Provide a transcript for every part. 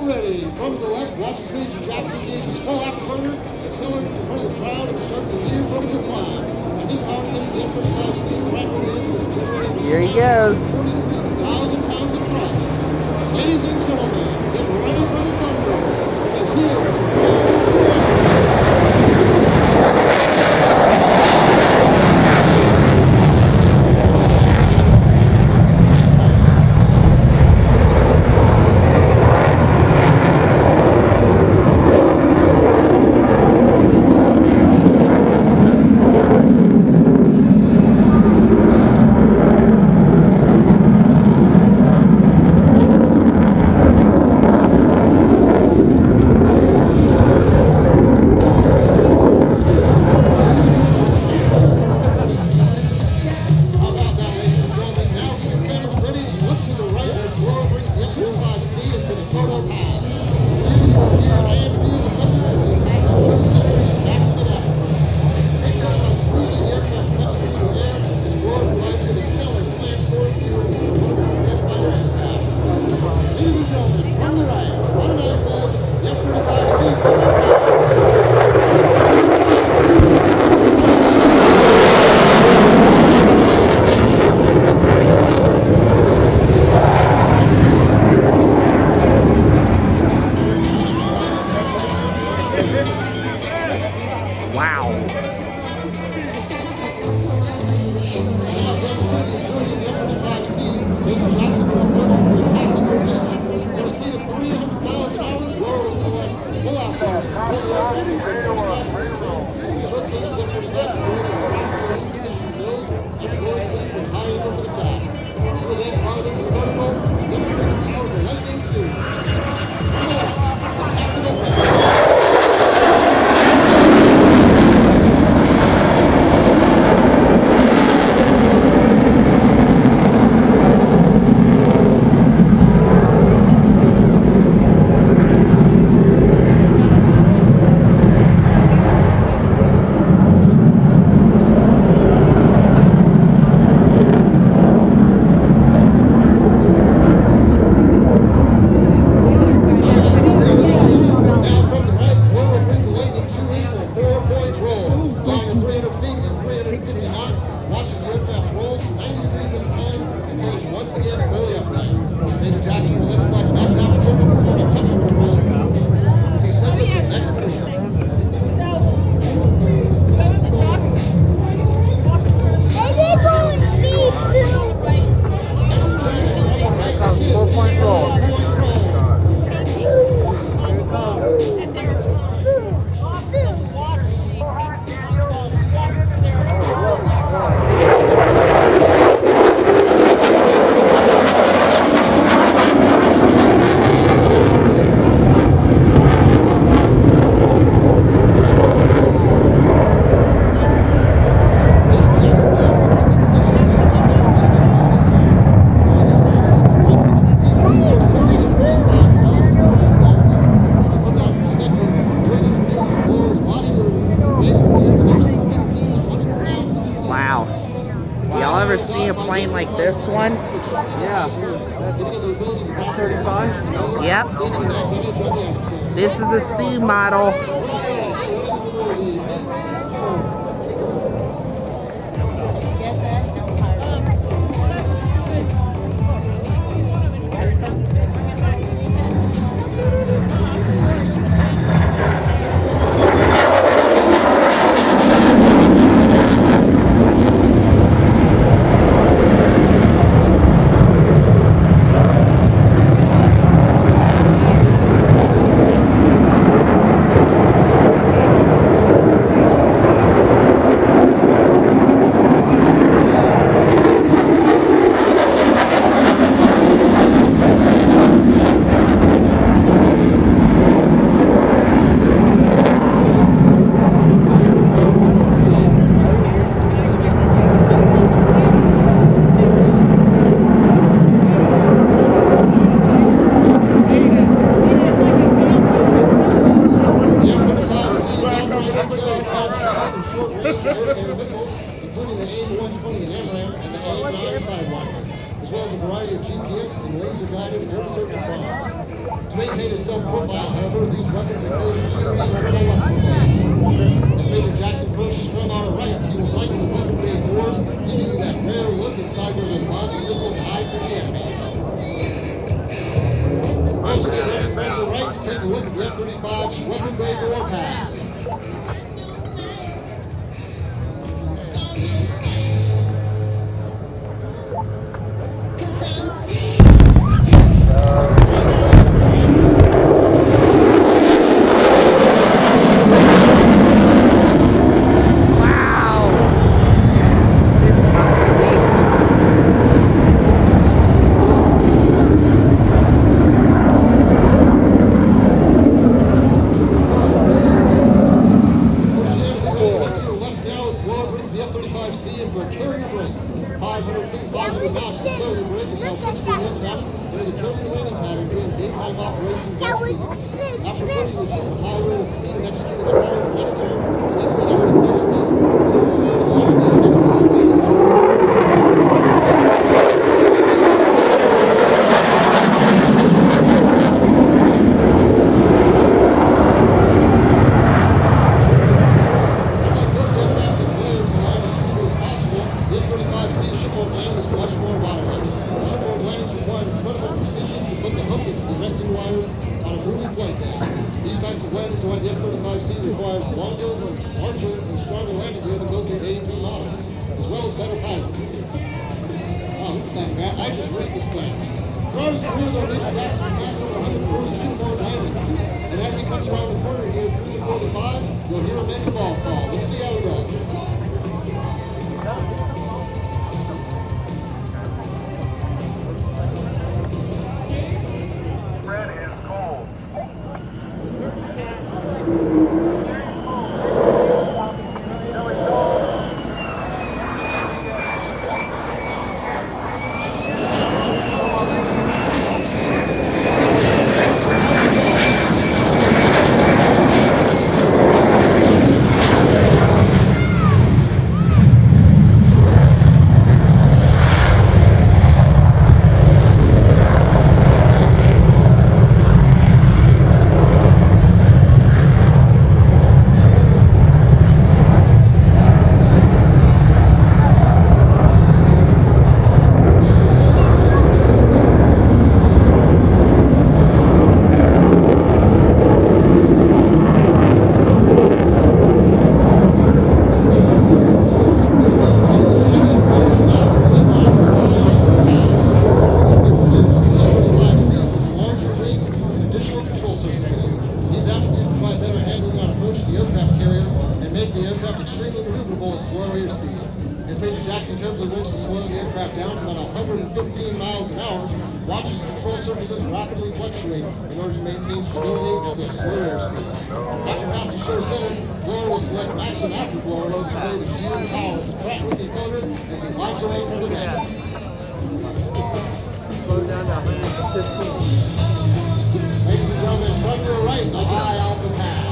ready. From the left, watch as Major Jackson engages full afterburner. It's still in front of the crowd and starts a new vertical climb. And this power tank, the F-35C, is practically the engine is generating. Here he goes. 1,000 pounds of thrust. Ladies and gentlemen, get ready for the thunder. It's here. Plane like this one? Yeah. F-35? Yep. This is the C model. To maintain his self-profile, however, these weapons include two internal weapon blades. As Major Jackson approaches from our right, he will cycle the weapon bay doors, giving you that rare look inside where those bombs and missiles hide from the enemy. Folks, get ready from your right to take a look at the F-35's weapon bay door pass. F-35C in for a carrier break. 500 feet, 500 knots. The carrier break is how pitched the aircraft into the carrier landing pattern during daytime operations at sea. After pushing the ship with high rate of speed and executing a power left turn to deplete excess airspeed, the aircraft will execute These types of landings are why the F-35C requires larger and stronger landing gear than both the A and B models, as well as better piloting. Oh, who's that guy? I just read this thing. Throughout his career, though, Major Jackson has mastered 140 shipboard landings. And as he comes around the corner here, 3 to 45, you'll hear him make the ball fall. Let's see how he does. Extremely maneuverable at slow airspeeds. As Major Jackson comes and works to slow the aircraft down to about 115 miles an hour, watches the control surfaces rapidly fluctuate in order to maintain stability at this slow airspeed. After passing shore center, Blower will select Maxim afterblower to display the sheer power of the Pratt & Whitney motor as he glides away from the deck. Slow down to 115. Ladies and gentlemen, from your right, the high Alpha Pass.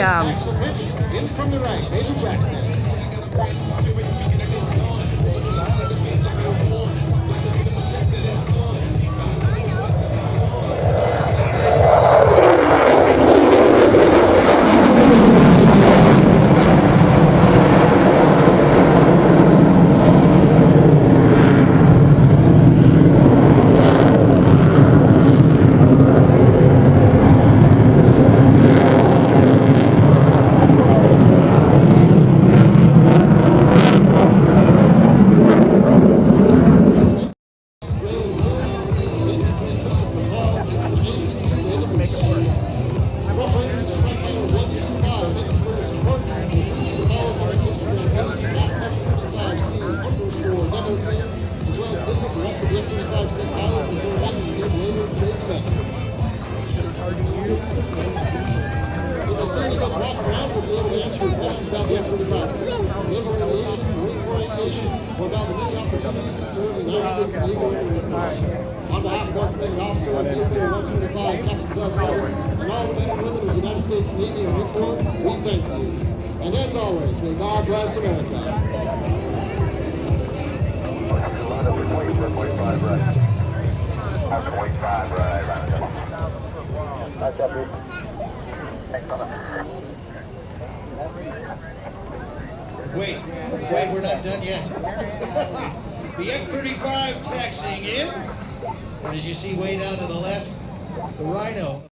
comes. Tactical pitch in from the right, Major Jackson. As well as visit the rest of the F-35 Sim pilots and their weapons team later in today's event. If I say anything walking around, we'll be able to answer your questions about the F-35 Sim, naval aviation, Marine Corps aviation, or about the many opportunities to serve the United States Navy under technology. On behalf of our commanding officer of Airfield 125, Captain Doug Miller, and all the men and women of the United States Navy and Marine Corps, we thank you. And as always, may God bless America. Wait, we're not done yet. The F-35 taxiing in, and as you see way down to the left, the Rhino.